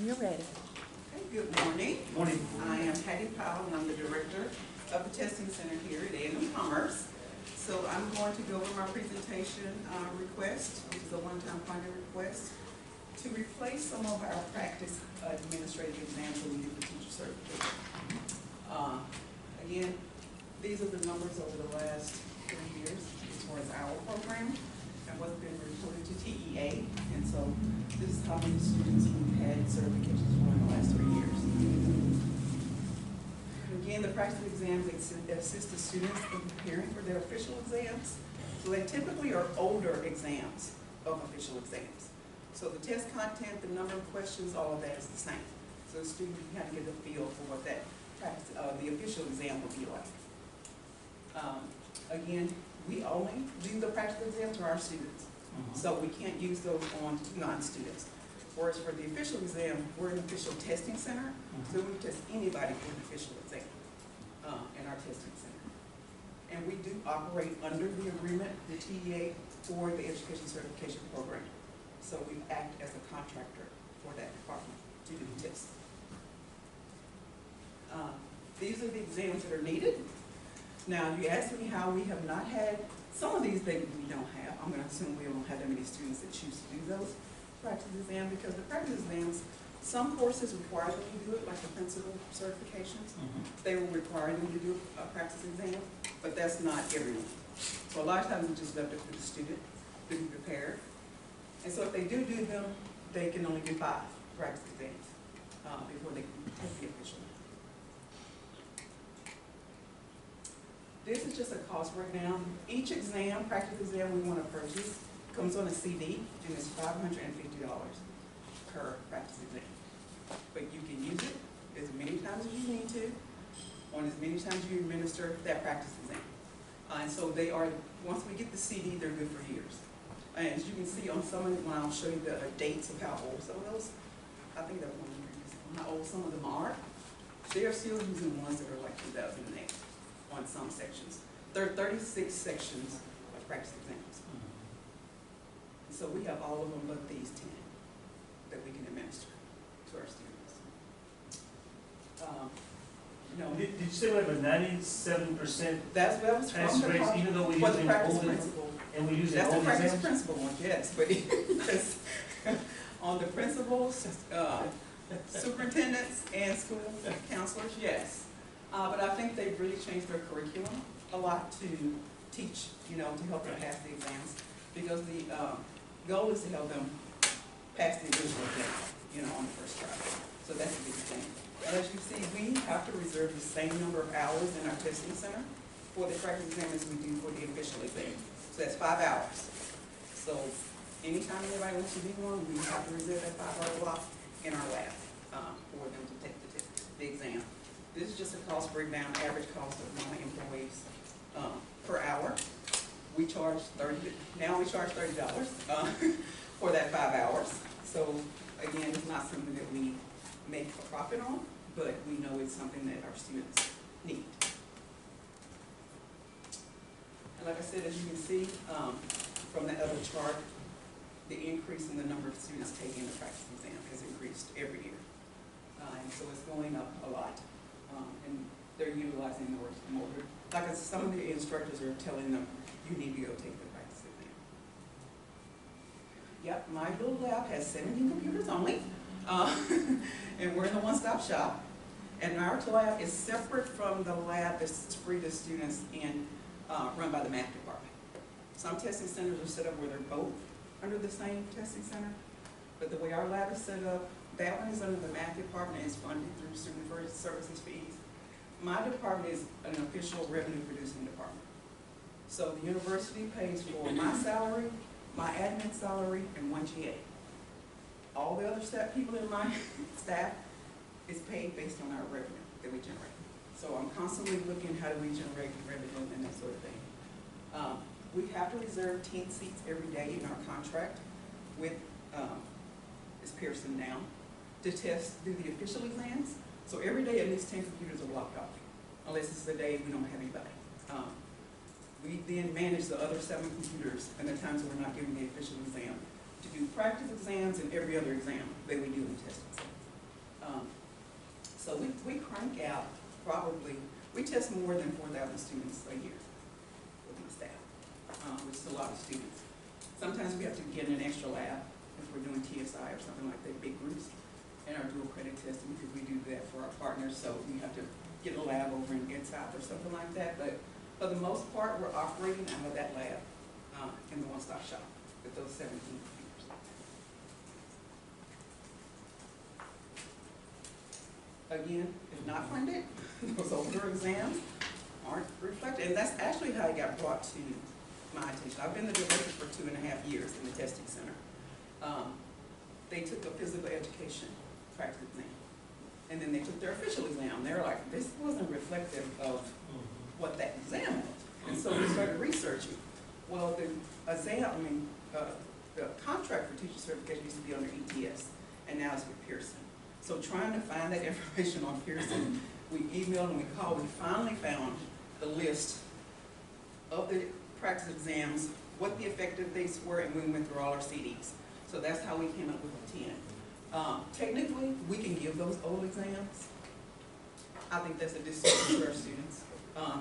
when you're ready. Okay, good morning. Morning. I am Patty Powell, and I'm the director of the Testing Center here at A&M Commerce. So I'm going to go over my presentation request, which is a one-time funding request, to replace some of our practice administrative exams that we do for teacher certification. Again, these are the numbers over the last 3 years as far as our program and what's been reported to TEA. And so this is how many students we've had certifications for in the last 3 years. Again, the practice exams assist the students in preparing for their official exams. So they typically are older exams of official exams. So the test content, the number of questions, all of that is the same. So the student can kind of get a feel for what that practice, the official exam will be like. Again, we only do the practical exam to our students. So we can't use those on non-students. Whereas for the official exam, we're an official testing center, so we test anybody for an official exam in our testing center. And we do operate under the agreement, the TEA, for the education certification program. So we act as a contractor for that department to do the tests. These are the exams that are needed. Now, you asked me how we have not had, some of these things we don't have. I'm going to assume we don't have that many students that choose to do those practice exams, because the practice exams, some courses require them to do it, like the principal certifications. They will require them to do a practice exam, but that's not everyone. So a lot of times we just left it for the student to be prepared. And so if they do them, they can only do 5 practice exams before they can take the official. This is just a cost breakdown. Each exam, practice exam we want to purchase, comes on a CD, and it's $550 per practice exam. But you can use it as many times as you need to, on as many times you administer that practice exam. And so they are, once we get the CD, they're good for years. And as you can see on some of them, when I'll show you the dates of how old some of those, I think that one how old some of them are, they are still using ones that are like 2008 on some sections. There are 36 sections of practice exams. And so we have all of them but these 10 that we can administer to our students. Did you say we have a 97%? That's what I was pass rate, even though we use the practice old principal. And we use That's old the practice exams? principal one, yes, but yes. On the principals, superintendents, and school counselors, yes. But I think they've really changed their curriculum a lot to teach, to help them pass the exams, because the goal is to help them pass the initial exam, on the first try. So that's a big thing. And as you see, we have to reserve the same number of hours in our testing center for the practice exam as we do for the official exam. So that's 5 hours. So anytime anybody wants to do one, we have to reserve that 5-hour block in our lab for them to take the exam. This is just a cost breakdown, average cost of my employees per hour. We charge now we charge $30 for that 5 hours. So again, it's not something that we make a profit on, but we know it's something that our students need. And like I said, as you can see from that other chart, the increase in the number of students taking the practice exam has increased every year. And so it's going up a lot. And they're utilizing more. Like some of the instructors are telling them, you need to go take the practice exam. Yep, my little lab has 17 computers only. And we're in the one-stop shop. And our lab is separate from the lab that's free to students and run by the math department. Some testing centers are set up where they're both under the same testing center. But the way our lab is set up, that one is under the math department and is funded through student services fees. My department is an official revenue producing department. So the university pays for my salary, my admin salary, and 1 GA. All the other people in my staff is paid based on our revenue that we generate. So I'm constantly looking how do we generate revenue and that sort of thing. We have to reserve 10 seats every day in our contract with Ms. Pearson now to do the official exams. So every day at least 10 computers are blocked off, unless it's the day we don't have anybody. We then manage the other 7 computers and the times we're not giving the official exam to do practice exams and every other exam that we do in testing. crank out probably, we test more than 4,000 students a year with my staff, which is a lot of students. Sometimes we have to get in an extra lab if we're doing TSI or something like that, big groups, and our dual credit testing, because we do that for our partners, so we have to get a lab over in Get South or something like that. But for the most part, we're operating out of that lab in the one-stop shop with those 17 computers. Again, if not funded, those older exams aren't reflected, and that's actually how it got brought to my attention. I've been the director for 2.5 years in the testing center. They took a physical education practice exam, and then they took their official exam. They were like, this wasn't reflective of what that exam was. And so we started researching. Well, the exam, the contract for teacher certification used to be under ETS, and now it's with Pearson. So trying to find that information on Pearson, we emailed and we called. We finally found the list of the practice exams, what the effective dates were, and we went through all our CDs. So that's how we came up with the 10. Technically, we can give those old exams. I think that's a disservice to our students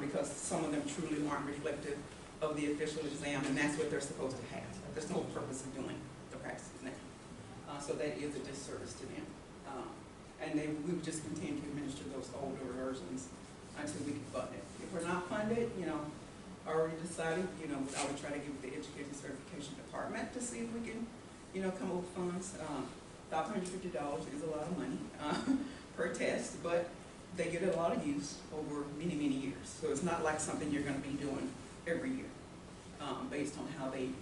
because some of them truly aren't reflective of the official exam, and that's what they're supposed to have. There's no purpose of doing the practice exam. So that is a disservice to them. And we would just continue to administer those older versions until we can fund it. If we're not funded, already decided, I would try to give the Education Certification Department to see if we can, come up with funds. $550 is a lot of money per test, but they get a lot of use over many, many years. So it's not like something you're going to be doing every year based on how they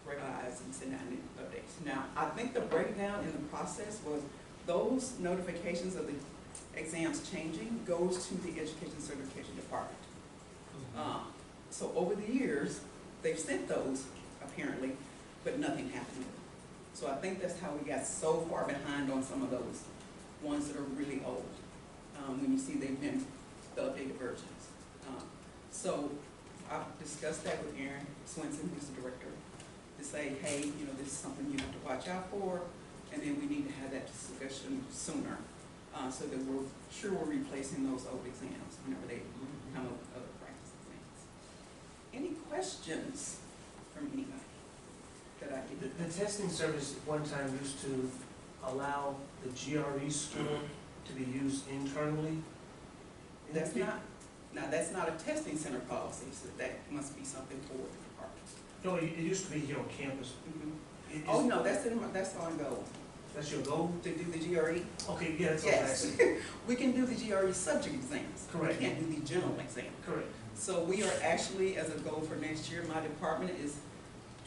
revise and send out new updates. Now, I think the breakdown in the process was those notifications of the exams changing goes to the Education Certification Department. So over the years, they've sent those, apparently, but nothing happened with them. So I think that's how we got so far behind on some of those ones that are really old. When you see they've been the updated versions. So I've discussed that with Aaron Swinson, who's the director, to say, hey, this is something you have to watch out for, and then we need to have that discussion sooner, so that we're sure we're replacing those old exams whenever they come up with other practice exams. Any questions from anybody that I did? The testing service at one time used to allow the GRE score to be used internally. That's not a testing center policy, so that must be something for the department. No, it used to be here on campus. Oh, no, that's on goal. That's your goal? To do the GRE? Okay, yeah, that's Yes. okay. We can do the GRE subject exams. Correct. We can't do the general exam. Correct. So we are actually, as a goal for next year, my department is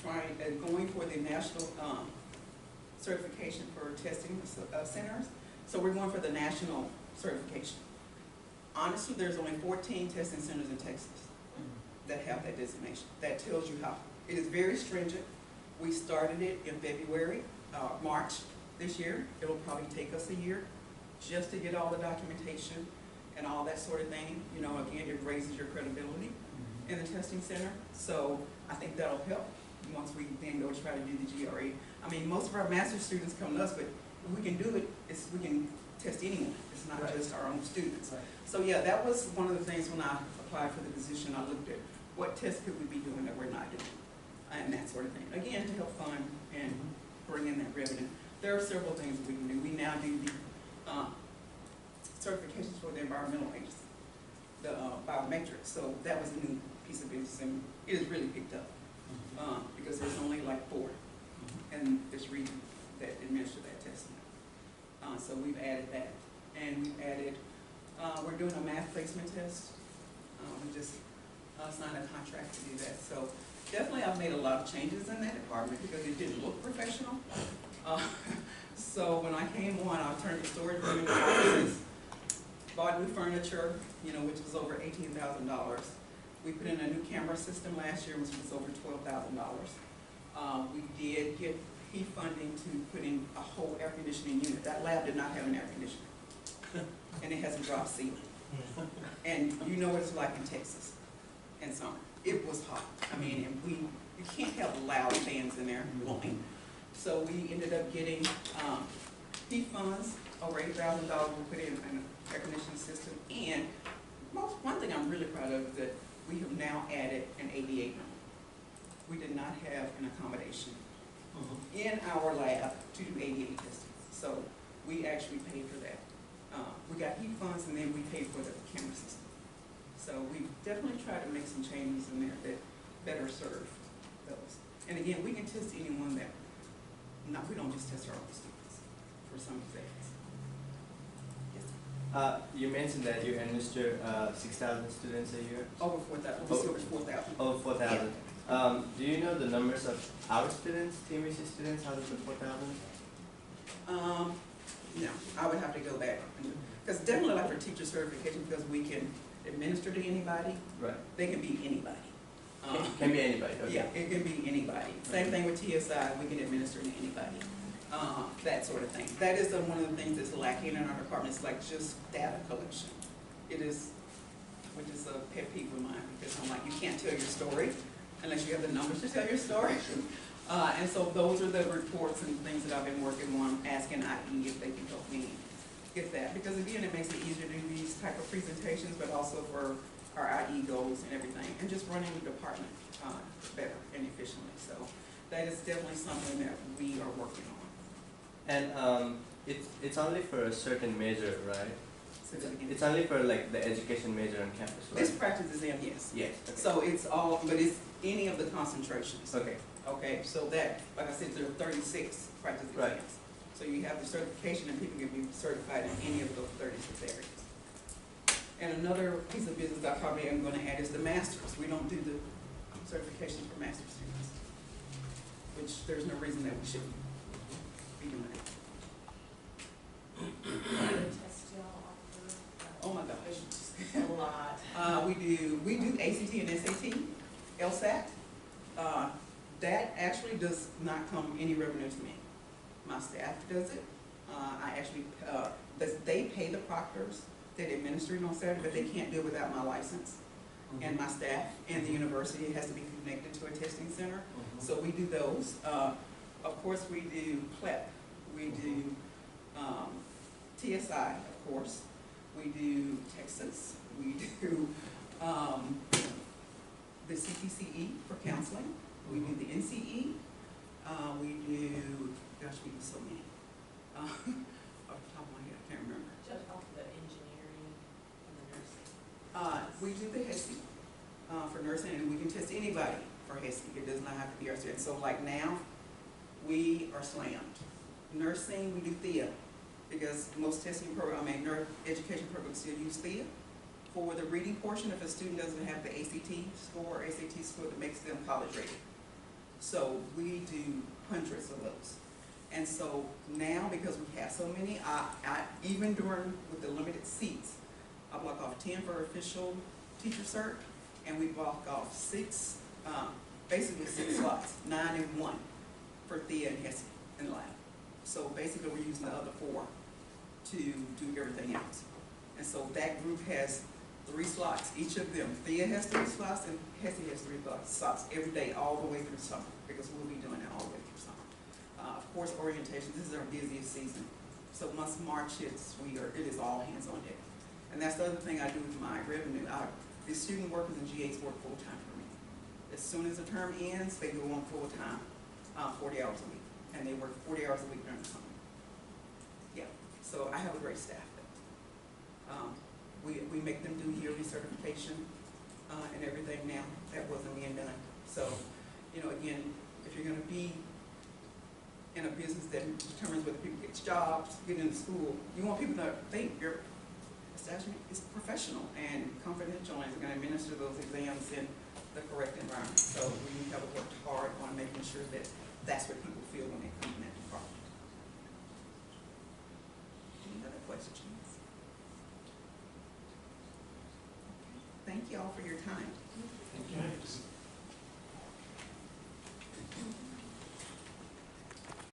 going for the national certification for testing centers. So we're going for the national certification. Honestly, there's only 14 testing centers in Texas that have that designation. That tells you how. It is very stringent. We started it in February, March this year. It'll probably take us a year just to get all the documentation and all that sort of thing. Again, it raises your credibility in the testing center. So I think that'll help once we then go try to do the GRE. I mean, most of our master's students come to us, but we can do it, we can test anyone. It's not just our own students. Right. So yeah, that was one of the things when I applied for the position. I looked at what tests could we be doing that we're not doing, and that sort of thing. Again, to help fund and bring in that revenue. There are several things that we can do. We now do the certifications for the environmental agency, the biometrics. So that was a new piece of business, and it has really picked up because there's only like 4 in this region that administer that testing. So we've added that, and we've added. We're doing a math placement test. We just signed a contract to do that. So definitely I've made a lot of changes in that department because it didn't look professional. So when I came on, I turned the storage room into offices, bought new furniture, which was over $18,000. We put in a new camera system last year, which was over $12,000. We did get P funding to put in a whole air conditioning unit. That lab did not have an air conditioner, and it has a drop ceiling. And you know what it's like in Texas in summer. It was hot. I mean, and you can't have loud fans in there blowing. So we ended up getting heat funds, over $8,000 we put in an air conditioning system, and one thing I'm really proud of is that we have now added an ADA room. We did not have an accommodation in our lab to do ADA testing, so we actually paid for that. We got heat funds, and then we paid for the camera system. So we definitely tried to make some changes in there that better serve those. And again, we can test anyone that, we don't just test our own students for some things. Yes. You mentioned that you administer 6,000 students a year. Over 4,000, just over 4,000. Over 4,000. Do you know the numbers of our students, TMAC students, out of the 4,000? No, I would have to go back, because definitely like for teacher certification, because we can administer to anybody, Right. they can be anybody. Can be anybody. Okay. Yeah, it can be anybody. Same thing with TSI, we can administer to anybody, that sort of thing. That is one of the things that's lacking in our department, it's like just data collection. It is, which is a pet peeve of mine, because I'm like, you can't tell your story unless you have the numbers to tell your story. And so those are the reports and things that I've been working on, asking IE if they can help me get that. Because again, it makes it easier to do these type of presentations, but also for our IE goals and everything, and just running the department better and efficiently. So that is definitely something that we are working on. And it's only for a certain major, right? So that again, It's only for like the education major on campus, right? this practice exam, yes. Yes. Okay. So it's all, but it's any of the concentrations. Okay. Okay, so that, like I said, there are 36 practice exams. Right. So you have the certification, and people can be certified in any of those 36 areas. And another piece of business I probably am going to add is the masters. We don't do the certification for master students, which there's no reason that we shouldn't be doing that. Oh my gosh. A lot. We do ACT and SAT, LSAT. That actually does not come any revenue to me. My staff does it. I actually, they pay the proctors that administer it on Saturday, but they can't do it without my license. And my staff and the university has to be connected to a testing center. So we do those. Of course, we do CLEP. We do TSI, of course. We do Texas. We do the CTCE for counseling. We do the NCE. We do, gosh, we do so many. Off the top of my head, I can't remember. Just off the engineering and the nursing. We do the HESI for nursing, and we can test anybody for HESI. It does not have to be our student. So like now, we are slammed. Nursing, we do THEA, because most testing program, education programs still use THEA. For the reading portion, if a student doesn't have the ACT score or SAT score that makes them college ready. So we do hundreds of those. And so now, because we have so many, I even during, with the limited seats, I block off 10 for official teacher cert, and we block off 6, basically 6 slots, 9 and 1 for THEA and HESI in the lab. So basically we're using the other 4 to do everything else. And so that group has 3 slots, each of them. THEA has 3 slots and HESI has 3 slots every day, all the way through summer, because we'll be doing it all the way through summer. Of course, orientation, this is our busiest season. So once March hits, it is all hands on deck. And that's the other thing I do with my revenue. The student workers and GAs work full time for me. As soon as the term ends, they go on full time, 40 hours a week. And they work 40 hours a week during the summer. Yeah, so I have a great staff. We make them do yearly certification and everything now. That wasn't being done. So, you know, again, if you're going to be in a business that determines whether people get jobs, get into school, you want people to think your establishment is professional and confidential and is going to administer those exams in the correct environment. So we have worked hard on making sure that that's what people feel when they come in that department. Any other questions? Thank you all for your time. Thank you.